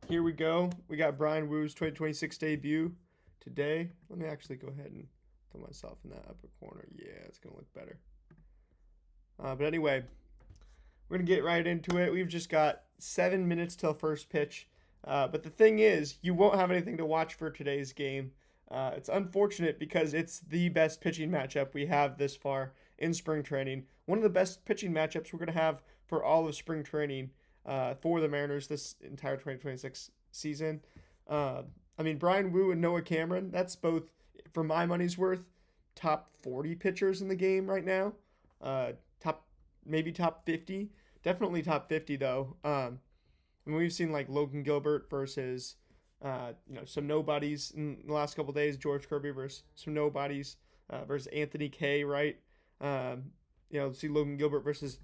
Here we go. We got Bryan Woo's 2026 debut today. Let me actually go ahead and throw myself in that upper corner. Yeah, it's going to look better. But anyway, we're going to get right into it. We've just got 7 minutes till first pitch. But the thing is, you won't have anything to watch for today's game. It's unfortunate because it's the best pitching matchup we have this far in spring training. One of the best pitching matchups we're going to have for all of spring training for the Mariners this entire 2026 season. Uh, Bryan Woo and Noah Cameron, that's both, for my money's worth, top 40 pitchers in the game right now. Top, maybe top 50. Definitely top 50, though. We've seen like Logan Gilbert versus some nobodies in the last couple days. George Kirby versus some nobodies versus Anthony Kay, right? See Logan Gilbert versus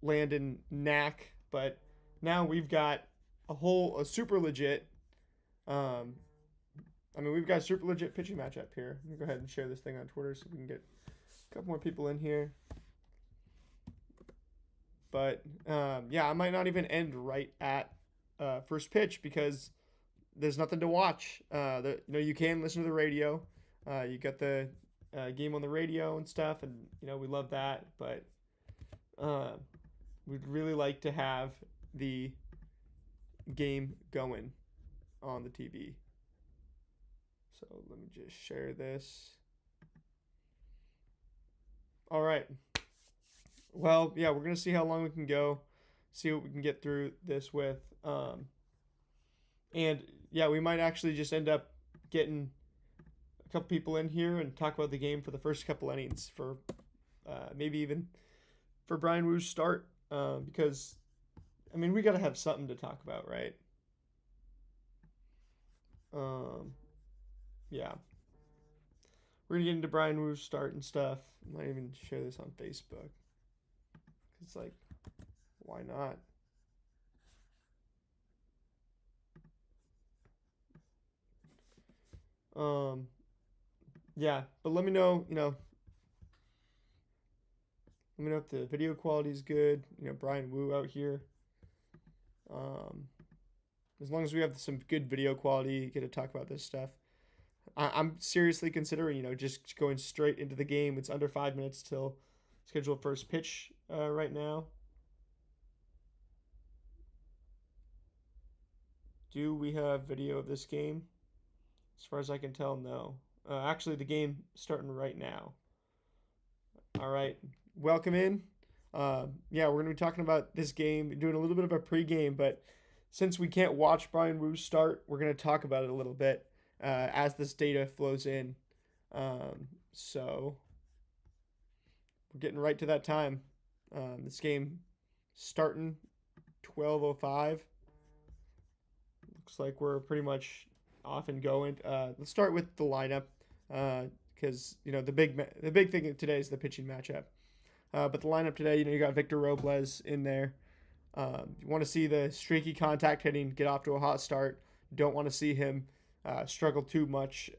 Landon Knack, but now we've got a super legit. We've got a super legit pitching matchup here. Let me go ahead and share this thing on Twitter so we can get a couple more people in here. But I might not even end right at first pitch because there's nothing to watch. You can listen to the radio. You got the game on the radio and stuff, and we love that. But we'd really like to have the game going on the TV. So let me just share this. All right. Well, yeah, we're gonna see how long we can go, see what we can get through this with, and yeah, we might actually just end up getting a couple people in here and talk about the game for the first couple innings for maybe even for Bryan Woo's start, because we gotta have something to talk about, right? Yeah, we're gonna get into Bryan Woo's start and stuff. I might even share this on Facebook. It's like, why not? Yeah, but let me know, let me know if the video quality is good. Bryan Woo out here. As long as we have some good video quality, get to talk about this stuff. I'm seriously considering, just going straight into the game. It's under 5 minutes till scheduled first pitch right now. Do we have video of this game? As far as I can tell, no. Actually, the game starting right now. All right, welcome in. We're going to be talking about this game, doing a little bit of a pregame, but since we can't watch Bryan Woo start, we're going to talk about it a little bit as this data flows in. So we're getting right to that time. This game starting 12:05. Looks like we're pretty much off and going. Let's start with the lineup because the big thing today is the pitching matchup. But the lineup today, you got Victor Robles in there. You want to see the streaky contact hitting get off to a hot start. Don't want to see him struggle too much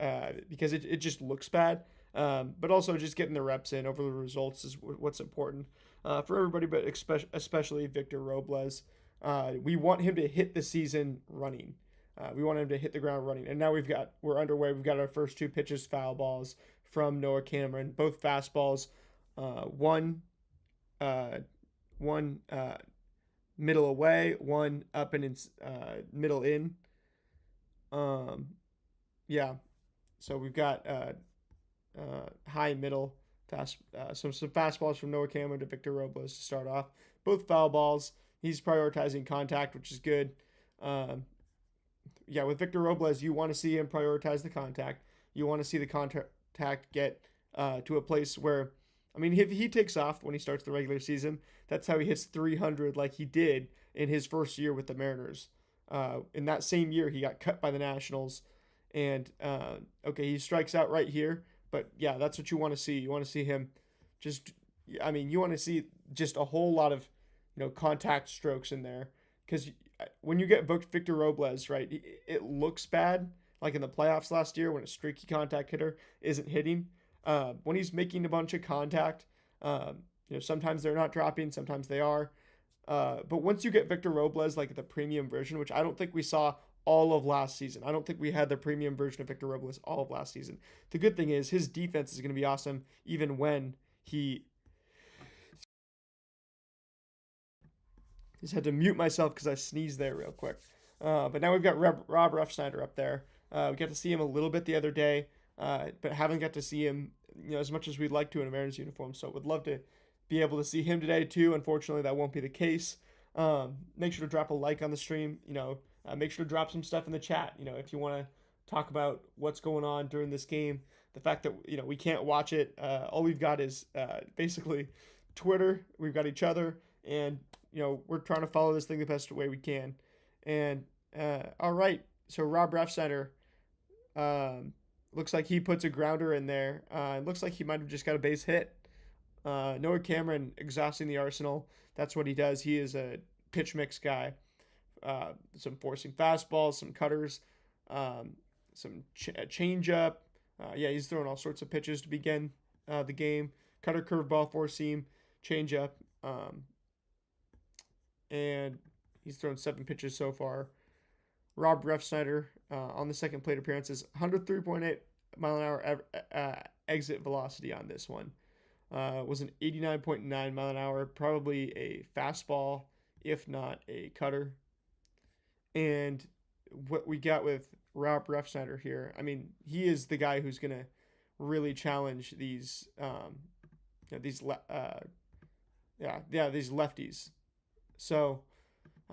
because it just looks bad. But also just getting the reps in over the results is what's important for everybody, but especially Victor Robles. We want him to hit the season running. We want him to hit the ground running. And now we're underway. We've got our first two pitches, foul balls from Noah Cameron, both fastballs. One middle away, one up and middle in. Yeah. So we've got high middle fast. Some fastballs from Noah Cameron to Victor Robles to start off. Both foul balls. He's prioritizing contact, which is good. With Victor Robles, you want to see him prioritize the contact. You want to see the contact get to a place where, if he takes off when he starts the regular season, that's how he hits 300 like he did in his first year with the Mariners. In that same year, he got cut by the Nationals. And, he strikes out right here. But, yeah, that's what you want to see. You want to see him you want to see just a whole lot of, contact strokes in there. Because when you get Victor Robles, right, it looks bad. Like in the playoffs last year when a streaky contact hitter isn't hitting. When he's making a bunch of contact, sometimes they're not dropping, sometimes they are. But once you get Victor Robles like the premium version, which I don't think we saw all of last season, I don't think we had the premium version of Victor Robles all of last season. The good thing is his defense is going to be awesome even when he just had to mute myself because I sneezed there real quick. But now we've got Rob Ruffsnyder up there. We got to see him a little bit the other day, but haven't got to see him as much as we'd like to in a Mariners uniform. So would love to be able to see him today too. Unfortunately, that won't be the case. Make sure to drop a like on the stream. Make sure to drop some stuff in the chat. If you want to talk about what's going on during this game, the fact that we can't watch it. All we've got is basically Twitter. We've got each other, and we're trying to follow this thing the best way we can. And all right, so Rob Refsnyder looks like he puts a grounder in there. It looks like he might have just got a base hit. Noah Cameron exhausting the arsenal. That's what he does. He is a pitch mix guy. Some forcing fastballs, some cutters, some change up. Yeah, he's throwing all sorts of pitches to begin the game. Cutter, curveball, four seam, change up. And he's thrown 7 pitches so far. Rob Refsnyder on the second plate appearances, 103.8 mile an hour exit velocity on this one. Was an 89.9 mile an hour, probably a fastball, if not a cutter. And what we got with Rob Refsnyder here, I mean, he is the guy who's gonna really challenge these these lefties. So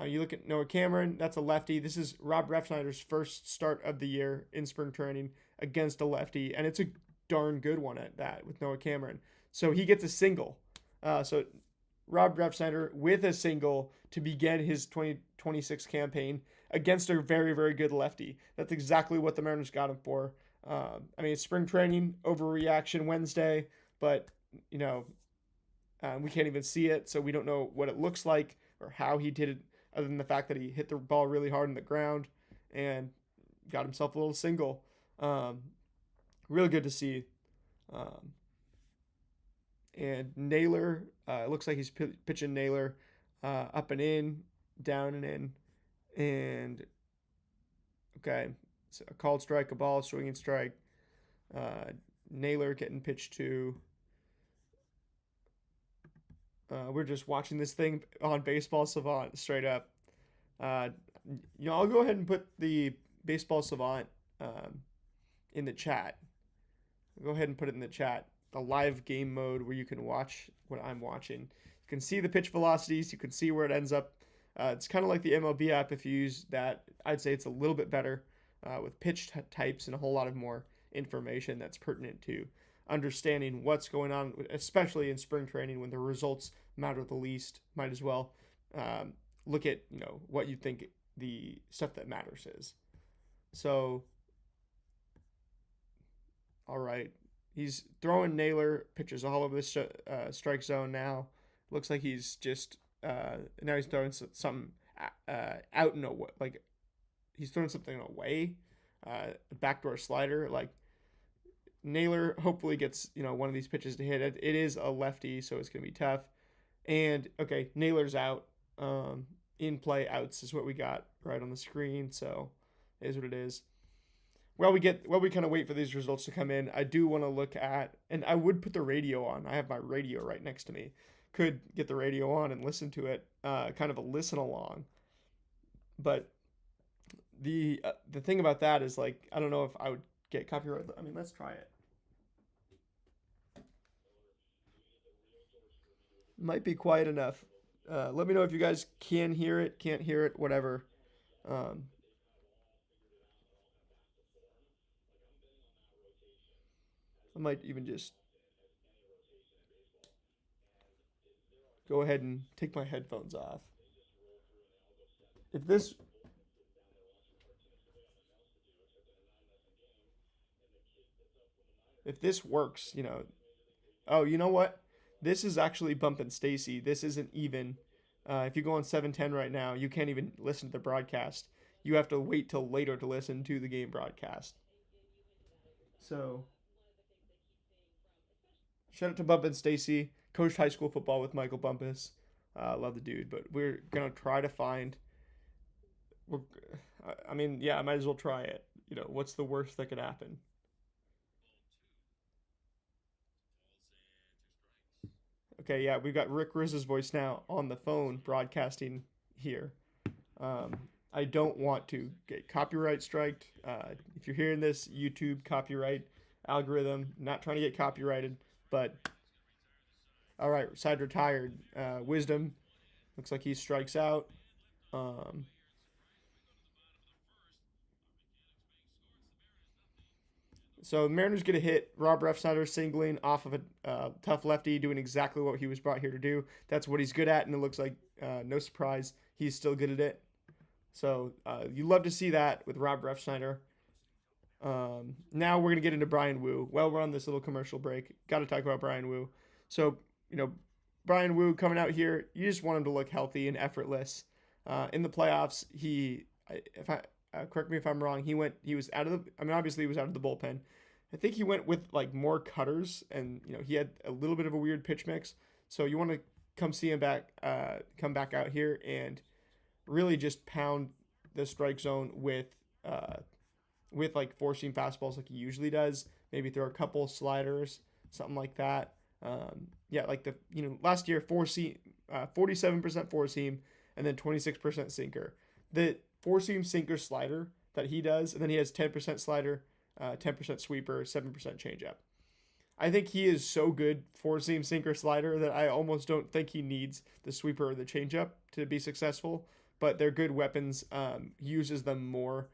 you look at Noah Cameron, that's a lefty. This is Rob Refsnyder's first start of the year in spring training against a lefty, and it's a darn good one at that with Noah Cameron. So he gets a single. So Rob Refsnyder with a single to begin his 2026 campaign against a very, very good lefty. That's exactly what the Mariners got him for. I mean, it's spring training, overreaction Wednesday, but, we can't even see it, so we don't know what it looks like or how he did it, other than the fact that he hit the ball really hard in the ground and got himself a little single. Really good to see. And Naylor, it looks like he's pitching Naylor up and in, down and in. And, okay, so a called strike, a ball, swinging strike. Naylor getting pitched to. We're just watching this thing on Baseball Savant straight up. I'll go ahead and put the Baseball Savant in the chat. Go ahead and put it in the chat. The live game mode where you can watch what I'm watching. You can see the pitch velocities. You can see where it ends up. It's kind of like the MLB app. If you use that, I'd say it's a little bit better with pitch types and a whole lot of more information that's pertinent to understanding what's going on, especially in spring training when the results matter the least. Might as well look at what you think the stuff that matters is. So, all right, he's throwing Naylor pitches all over the strike zone now. Looks like he's just now he's throwing something out and away, like he's throwing something away, a backdoor slider. Like Naylor hopefully gets one of these pitches to hit. It is a lefty, so it's gonna be tough. And okay, Naylor's out. In play outs is what we got right on the screen. So it is what it is. While we kind of wait for these results to come in, I do want to look at, and I would put the radio on. I have my radio right next to me. Could get the radio on and listen to it, kind of a listen along. But the thing about that is, like, I don't know if I would get copyright. I mean, let's try it. Might be quiet enough. Let me know if you guys can hear it, can't hear it, whatever. Um, I might even just go ahead and take my headphones off. If this works, Oh, you know what? This is actually bumping Stacy. This isn't even. If you go on 710 right now, you can't even listen to the broadcast. You have to wait till later to listen to the game broadcast. So, shout out to Bump and Stacy. Coached high school football with Michael Bumpus. Love the dude, but we're gonna try to find. We're, I mean, yeah, I might as well try it. What's the worst that could happen? Okay, yeah, we've got Rick Riz's voice now on the phone broadcasting here. Um, I don't want to get copyright striked. If you're hearing this, YouTube copyright algorithm, not trying to get copyrighted, but all right, side retired. Wisdom looks like he strikes out. Um, so the Mariners get a hit. Rob Refsnyder singling off of a tough lefty, doing exactly what he was brought here to do. That's what he's good at, and it looks like no surprise he's still good at it. So you love to see that with Rob Refsnyder. Now we're gonna get into Bryan Woo. Well, we're on this little commercial break. Got to talk about Bryan Woo. So you know, Bryan Woo coming out here, you just want him to look healthy and effortless. In the playoffs, if I correct me if I'm wrong, he was out of the. I mean, obviously he was out of the bullpen. I think he went with like more cutters, and he had a little bit of a weird pitch mix. So you want to come back out here and really just pound the strike zone uh, with like four seam fastballs like he usually does. Maybe throw a couple sliders, something like that. Yeah, like the last year 47% four seam, and then 26% sinker. The four seam sinker slider that he does, and then he has 10% slider, 10% sweeper, 7% changeup. I think he is so good four seam sinker slider that I almost don't think he needs the sweeper or the changeup to be successful. But they're good weapons. He uses them more.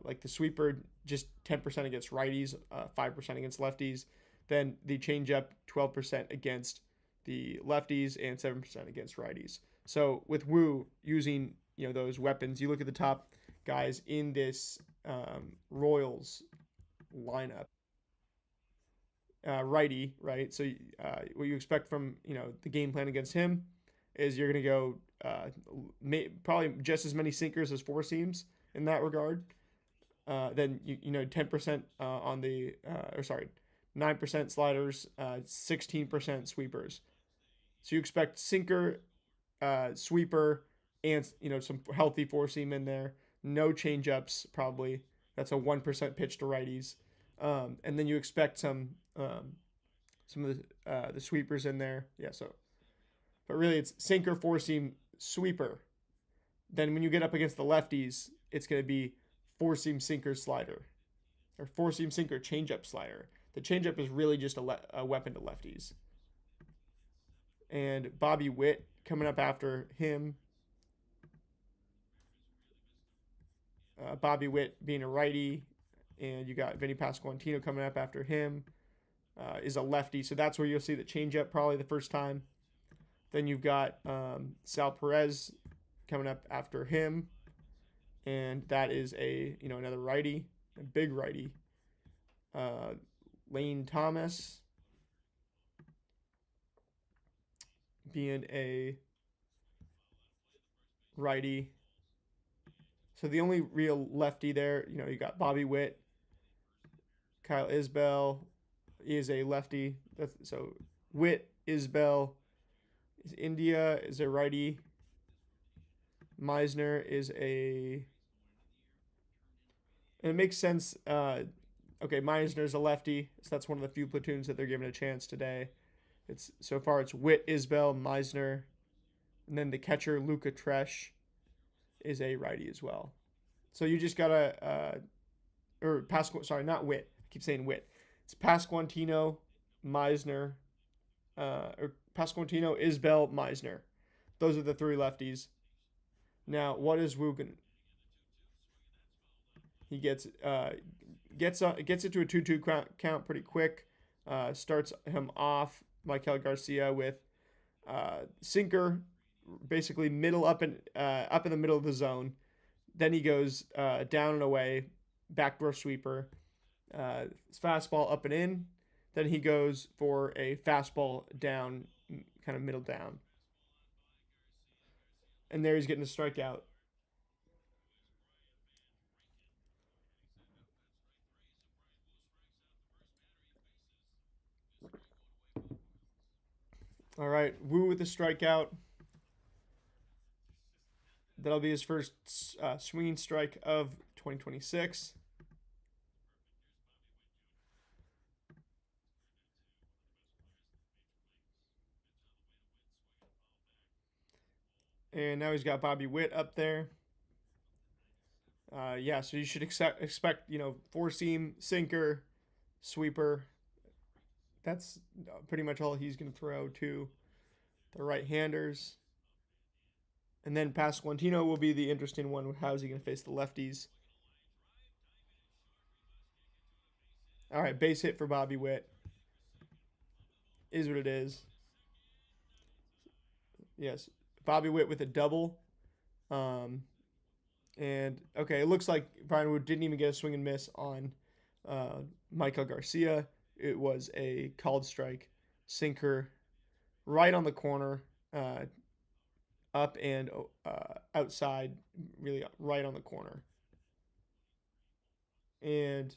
Like the sweeper, just 10% against righties, 5% against lefties. Then the changeup, 12% against the lefties and 7% against righties. So with Wu using those weapons, you look at the top guys in this Royals lineup, righty, right? So what you expect from the game plan against him is you're going to go probably just as many sinkers as four seams in that regard. Then 10% on the or sorry, 9% sliders, 16% sweepers. So you expect sinker, sweeper, and some healthy four seam in there. No change ups probably. That's a 1% pitch to righties, and then you expect some of the sweepers in there. Yeah. So, but really it's sinker, four seam, sweeper. Then when you get up against the lefties, it's going to be four seam sinker slider or four seam sinker changeup slider. The changeup is really just a weapon to lefties. And Bobby Witt coming up after him. Bobby Witt being a righty, and you got Vinny Pasquantino coming up after him. Is a lefty, so that's where you'll see the changeup probably the first time. Then you've got Sal Perez coming up after him, and that is another righty, a big righty. Uh, Lane Thomas being a righty. So the only real lefty there, you got Bobby Witt, Kyle Isbell is a lefty. So Witt, Isbell is India is a righty. Meisner is a. And it makes sense. Okay, Meisner's a lefty, so that's one of the few platoons that they're giving a chance today. It's so far it's Witt, Isbell, Meisner, and then the catcher Luca Tresh is a righty as well. So you just gotta or Pasqu sorry, not Witt. I keep saying Witt. It's Pasquantino, Meisner, or Pasquantino, Isbell, Meisner. Those are the three lefties. Now, what is Wugan? He gets it to a 2-2 count pretty quick. Starts him off, Michael Garcia, with sinker, basically middle up in the middle of the zone. Then he goes down and away, backdoor sweeper, fastball up and in. Then he goes for a fastball down, kind of middle down, and there he's getting a strikeout. All right, Woo with the strikeout. That'll be his first swinging strike of 2026. And now he's got Bobby Witt up there. Yeah, so you should expect, four seam, sinker, sweeper. That's pretty much all he's going to throw to the right-handers. And then Pasquantino will be the interesting one. How's he going to face the lefties? All right, base hit for Bobby Witt. Is what it is. Yes, Bobby Witt with a double. And okay, it looks like Bryan Wood didn't even get a swing and miss on Michael Garcia. It was a called strike, sinker, right on the corner, up and outside, really right on the corner. And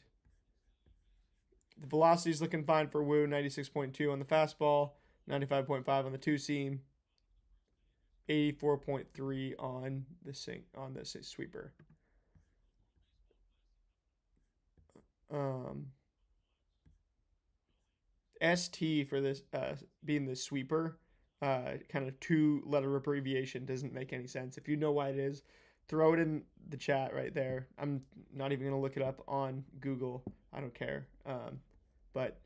the velocity is looking fine for Wu, 96.2 on the fastball, 95.5 on the two seam, 84.3 on the sweeper. ST for this being the sweeper, kind of two-letter abbreviation doesn't make any sense. If you know why it is, throw it in the chat right there. I'm not even gonna look it up on Google. I don't care. But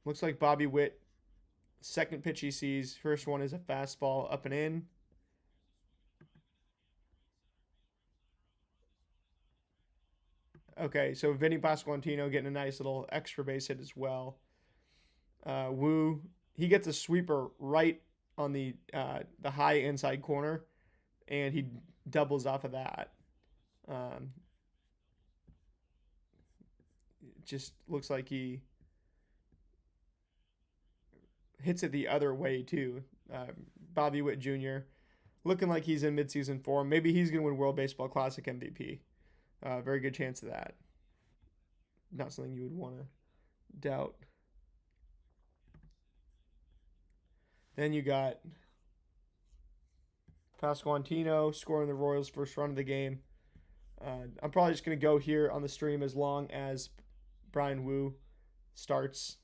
looks like Bobby Witt, second pitch he sees. First one is a fastball up and in. Okay, so Vinny Pasquantino getting a nice little extra base hit as well. Wu, he gets a sweeper right on the high inside corner, and he doubles off of that. It just looks like he hits it the other way too. Bobby Witt Jr. looking like he's in midseason form. Maybe he's going to win World Baseball Classic MVP. Very good chance of that. Not something you would want to doubt. Then you got Pasquantino scoring the Royals' first run of the game. I'm probably just going to go here on the stream as long as Bryan Wu starts,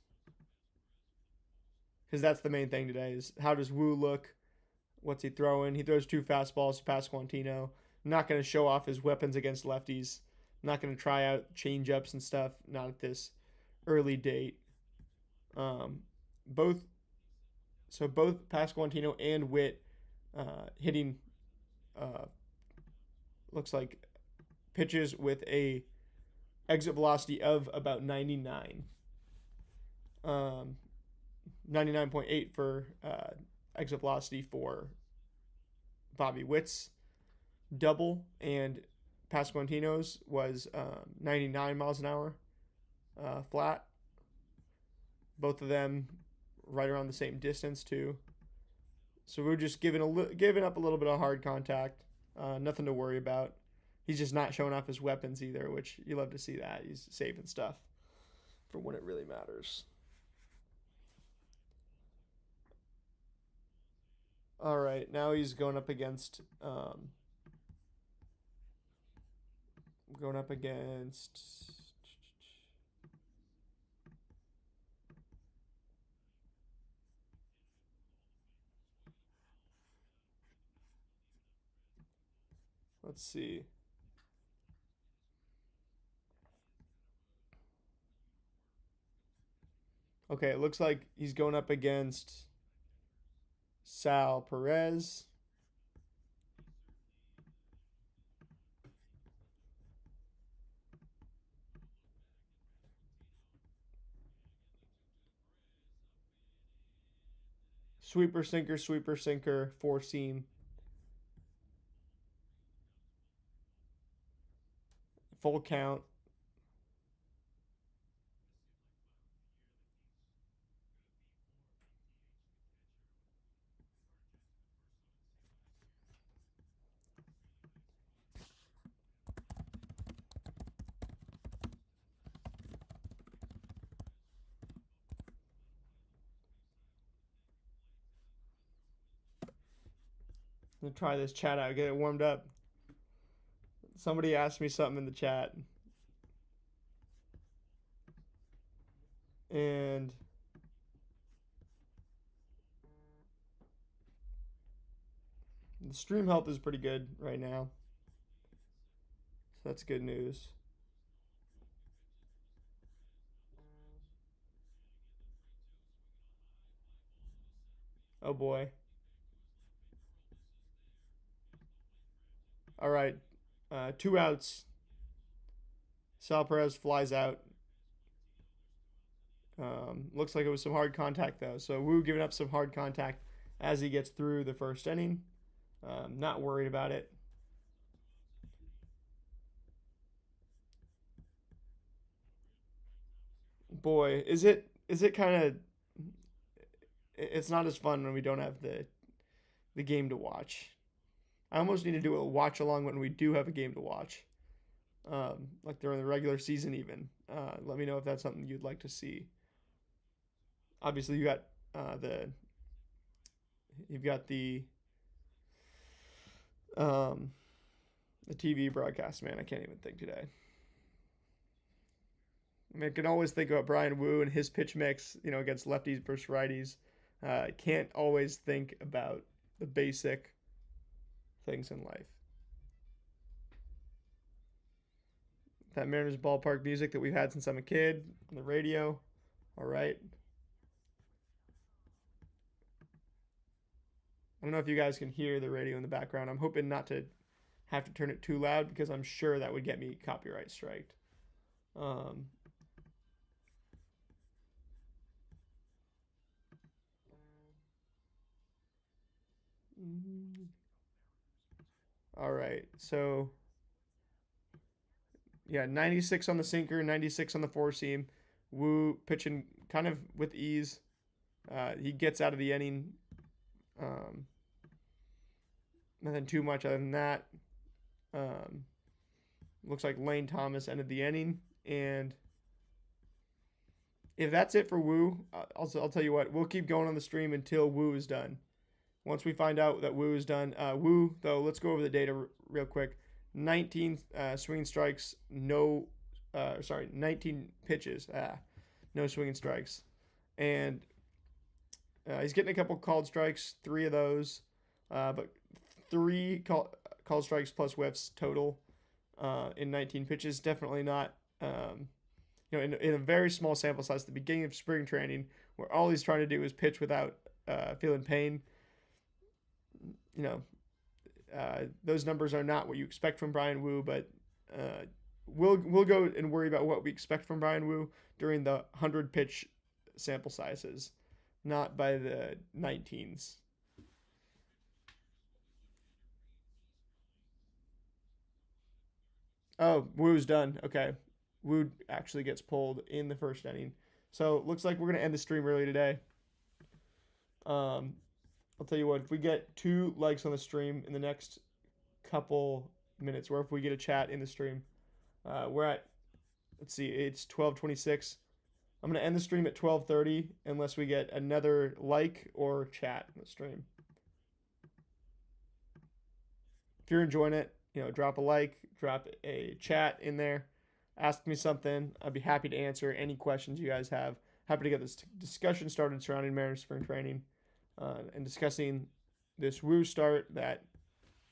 because that's the main thing today is how does Wu look? What's he throwing? He throws two fastballs to Pasquantino. Not going to show off his weapons against lefties. Not going to try out change-ups and stuff. Not at this early date. Both Pasquantino and Witt hitting looks like pitches with a exit velocity of about 99. 99.8 for exit velocity for Bobby Witt's double, and Pasquantino's was 99 miles an hour flat. Both of them right around the same distance too. So we're just giving up a little bit of hard contact. Nothing to worry about. He's just not showing off his weapons either, which you love to see that. He's saving stuff for when it really matters. All right, now he's going up against let's see. Okay, it looks like he's going up against Sal Perez. Sweeper, sinker, four seam. Full count. I'm gonna try this chat out, get it warmed up. Somebody asked me something in the chat, and the stream health is pretty good right now, so that's good news. Oh boy. All right, 2 outs. Sal Perez flies out. Looks like it was some hard contact though. So Wu giving up some hard contact as he gets through the first inning. Not worried about it. Boy, is it kind of, it's not as fun when we don't have the game to watch. I almost need to do a watch along when we do have a game to watch. Like during the regular season even. Let me know if that's something you'd like to see. Obviously you got the you've got um the TV broadcast, man. I can't even think today. I mean, I can always think about Bryan Wu and his pitch mix, against lefties versus righties. I can't always think about the basic things in life. That Mariners ballpark music that we've had since I'm a kid on the radio. All right. I don't know if you guys can hear the radio in the background. I'm hoping not to have to turn it too loud because I'm sure that would get me copyright striked. Um, all right. So, yeah, 96 on the sinker, 96 on the four seam. Wu pitching kind of with ease. He gets out of the inning. Nothing too much other than that. Looks like Lane Thomas ended the inning. And if that's it for Wu, I'll tell you what, we'll keep going on the stream until Wu is done. Once we find out that Wu is done, Wu, though, let's go over the data real quick. 19 swinging strikes, 19 pitches, no swinging strikes. And he's getting a couple called strikes, 3 of those, but 3 called strikes plus whiffs total in 19 pitches. Definitely not, in a very small sample size at the beginning of spring training, where all he's trying to do is pitch without feeling pain. Those numbers are not what you expect from Bryan Wu, but we'll go and worry about what we expect from Bryan Wu during the 100 pitch sample sizes, not by the 19s. Oh, Wu's done. Okay. Wu actually gets pulled in the first inning. So looks like we're gonna end the stream early today. I'll tell you what, if we get 2 likes on the stream in the next couple minutes, or if we get a chat in the stream, we're at, let's see, it's 12:26. I'm gonna end the stream at 12:30 unless we get another like or chat in the stream. If you're enjoying it, drop a like, drop a chat in there, ask me something. I'd be happy to answer any questions you guys have. Happy to get this discussion started surrounding Mariners spring training and discussing this Wu start that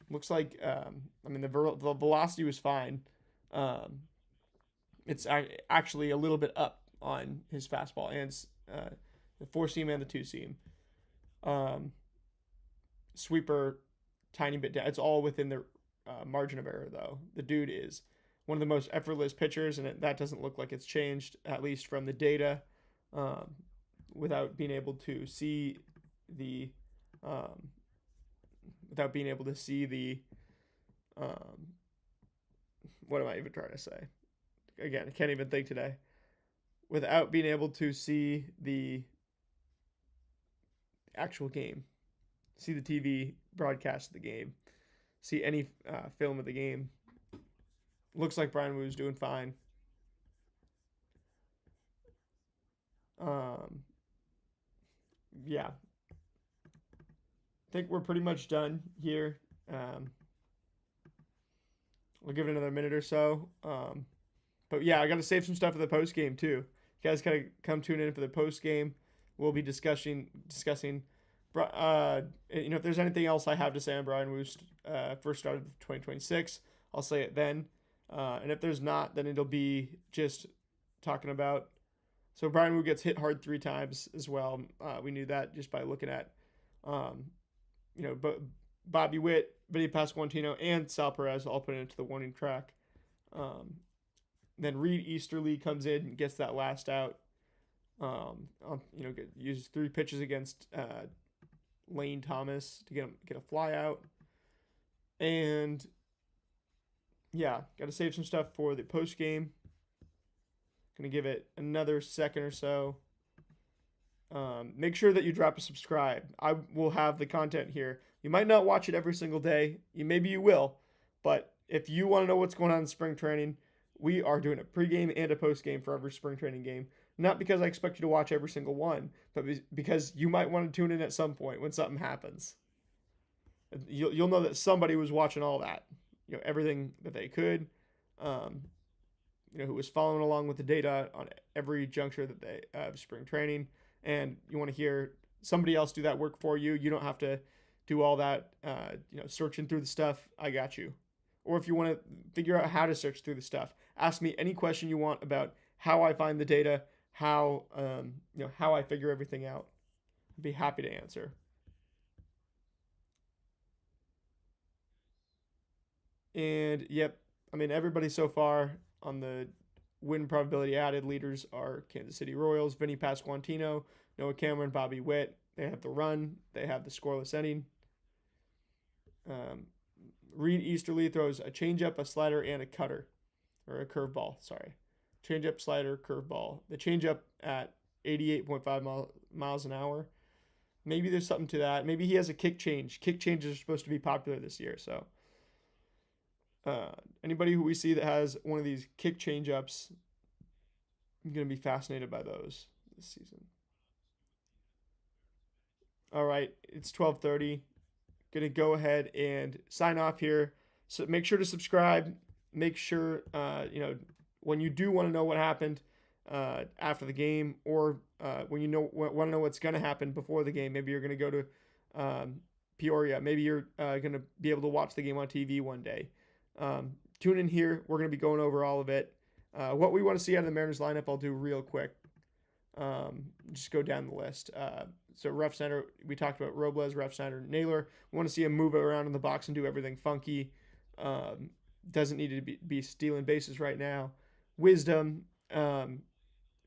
looks like, the velocity was fine. It's actually a little bit up on his fastball and the four seam and the two seam. Sweeper, tiny bit down. It's all within the margin of error, though. The dude is one of the most effortless pitchers, and that doesn't look like it's changed, at least from the data, without being able to see the what am I even trying to say? Again, I can't even think today. Without being able to see the actual game, see the TV broadcast of the game, see any film of the game. Looks like Bryan Wu's doing fine. Yeah. think we're pretty much done here. Um, we'll give it another minute or so. But yeah, I got to save some stuff for the post game too. You guys gotta come tune in for the post game. We'll be discussing. If there's anything else I have to say on Bryan Woost first started 2026, I'll say it then. And if there's not, then it'll be just talking about. So Bryan Woo gets hit hard 3 times as well. We knew that just by looking at, um, but Bobby Witt, Vinny Pasquantino, and Sal Perez all put into the warning track. Um, then Reed Easterly comes in and gets that last out. Uses 3 pitches against Lane Thomas to get a fly out. And yeah, got to save some stuff for the post game. Gonna give it another second or so. Make sure that you drop a subscribe. I will have the content here. You might not watch it every single day. Maybe you will, but if you want to know what's going on in spring training, we are doing a pregame and a postgame for every spring training game. Not because I expect you to watch every single one, but because you might want to tune in at some point when something happens. You'll know that somebody was watching all that, everything that they could, who was following along with the data on every juncture that they have spring training, and you want to hear somebody else do that work for you. You don't have to do all that, searching through the stuff. I got you. Or if you want to figure out how to search through the stuff, ask me any question you want about how I find the data, how I figure everything out. I'd be happy to answer. And yep, I mean everybody so far on the win probability added leaders are Kansas City Royals, Vinny Pasquantino, Noah Cameron, Bobby Witt. They have the run. They have the scoreless inning. Reed Easterly throws a changeup, a slider, and a cutter, or a curveball. Sorry, changeup, slider, curveball. The changeup at 88.5 miles an hour. Maybe there's something to that. Maybe he has a kick change. Kick changes are supposed to be popular this year, so anybody who we see that has one of these kick change ups, I'm going to be fascinated by those this season. All right, it's 12:30. Going to go ahead and sign off here. So make sure to subscribe. Make sure, when you do want to know what happened after the game, or when you want to know what's going to happen before the game, maybe you're going to go to Peoria. Maybe you're going to be able to watch the game on TV one day. Tune in here. We're going to be going over all of it. What we want to see out of the Mariners lineup, I'll do real quick. Just go down the list. So Refsnyder, we talked about Robles, Refsnyder, Naylor. We want to see him move around in the box and do everything funky. Doesn't need to be stealing bases right now. Wisdom,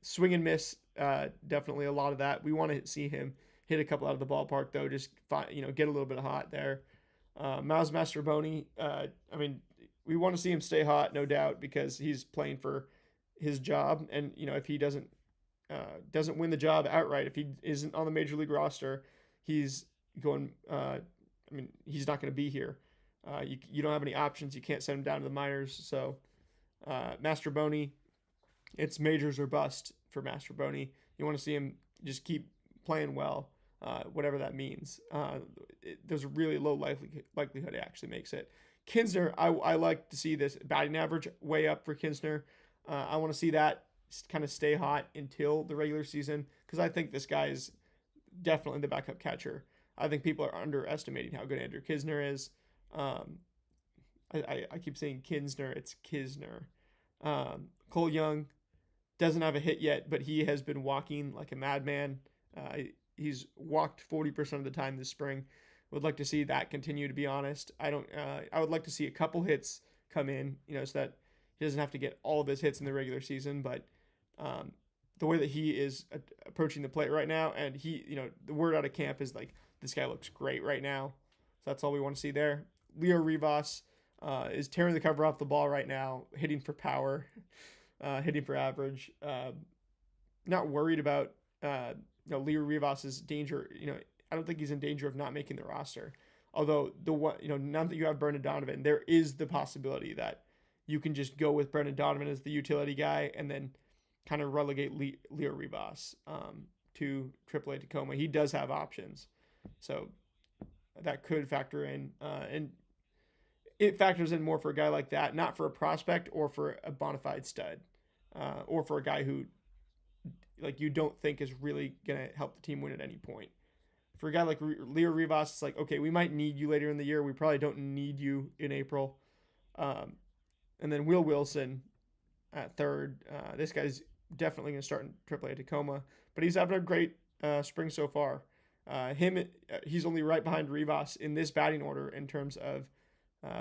swing and miss, definitely a lot of that. We want to see him hit a couple out of the ballpark though. Just get a little bit hot there. Miles Mastroboni, we want to see him stay hot, no doubt, because he's playing for his job, and if he doesn't win the job outright, if he isn't on the major league roster, he's going. He's not going to be here. You don't have any options. You can't send him down to the minors. So, Mastroboni, it's majors or bust for Mastroboni. You want to see him just keep playing well, whatever that means. There's a really low likelihood he actually makes it. Kinsner, I like to see this batting average way up for Kinsner. I want to see that kind of stay hot until the regular season, because I think this guy is definitely the backup catcher. I think people are underestimating how good Andrew Knizner is. I keep saying Kinsner, it's Knizner. Cole Young doesn't have a hit yet, but he has been walking like a madman. He's walked 40% of the time this spring. Would like to see that continue, to be honest. I would like to see a couple hits come in, so that he doesn't have to get all of his hits in the regular season. But the way that he is approaching the plate right now, and the word out of camp is like, this guy looks great right now. So that's all we want to see there. Leo Rivas is tearing the cover off the ball right now, hitting for power, hitting for average. Not worried about Leo Rivas's danger. I don't think he's in danger of not making the roster. Although now that you have Brendan Donovan, there is the possibility that you can just go with Brendan Donovan as the utility guy and then kind of relegate Leo Rivas to AAA Tacoma. He does have options. So that could factor in, and it factors in more for a guy like that, not for a prospect or for a bona fide stud, or for a guy who like you don't think is really gonna help the team win at any point. For a guy like Leo Rivas, it's like, okay, we might need you later in the year. We probably don't need you in April. Um, and then Will Wilson at third. This guy's definitely going to start in AAA Tacoma, but he's having a great spring so far. He's only right behind Rivas in this batting order in terms of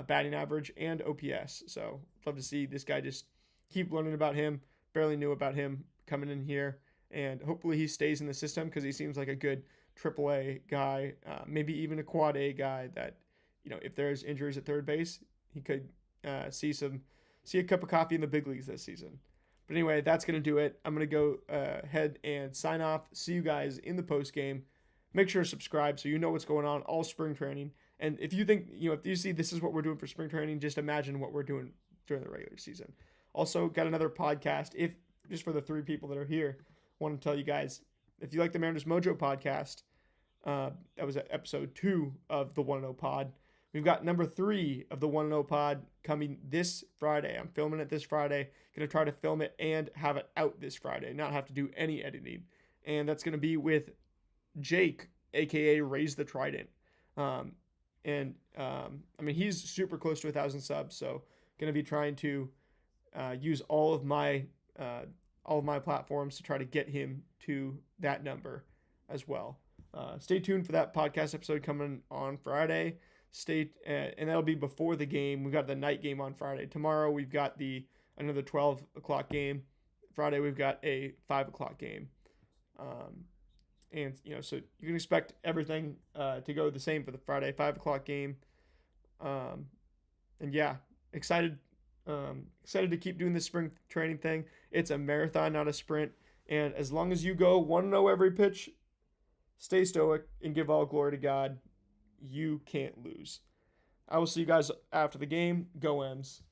batting average and OPS. So love to see this guy just keep learning about him. Barely knew about him coming in here, and hopefully he stays in the system because he seems like a good AAA guy, maybe even a quad A guy that, if there's injuries at third base, he could see a cup of coffee in the big leagues this season. But anyway, that's going to do it. I'm going to go ahead and sign off. See you guys in the post game. Make sure to subscribe so you know what's going on all spring training. And if you think, if you see this is what we're doing for spring training, just imagine what we're doing during the regular season. Also, got another podcast. If just for the 3 people that are here, want to tell you guys, if you like the Mariners Mojo podcast, that was episode 2 of the 1-0 pod. We've got number 3 of the 1-0 pod coming this Friday. I'm filming it this Friday. Going to try to film it and have it out this Friday, not have to do any editing. And that's going to be with Jake, a.k.a. Raise the Trident. He's super close to 1,000 subs, so going to be trying to use all of my platforms to try to get him to that number as well. Stay tuned for that podcast episode coming on Friday. And that'll be before the game. We've got the night game on Friday. Tomorrow we've got another 12 o'clock game. Friday we've got a 5 o'clock game. So you can expect everything to go the same for the Friday 5 o'clock game. Excited to keep doing this spring training thing. It's a marathon, not a sprint. And as long as you go 1-0 every pitch, stay stoic and give all glory to God, you can't lose. I will see you guys after the game. Go M's.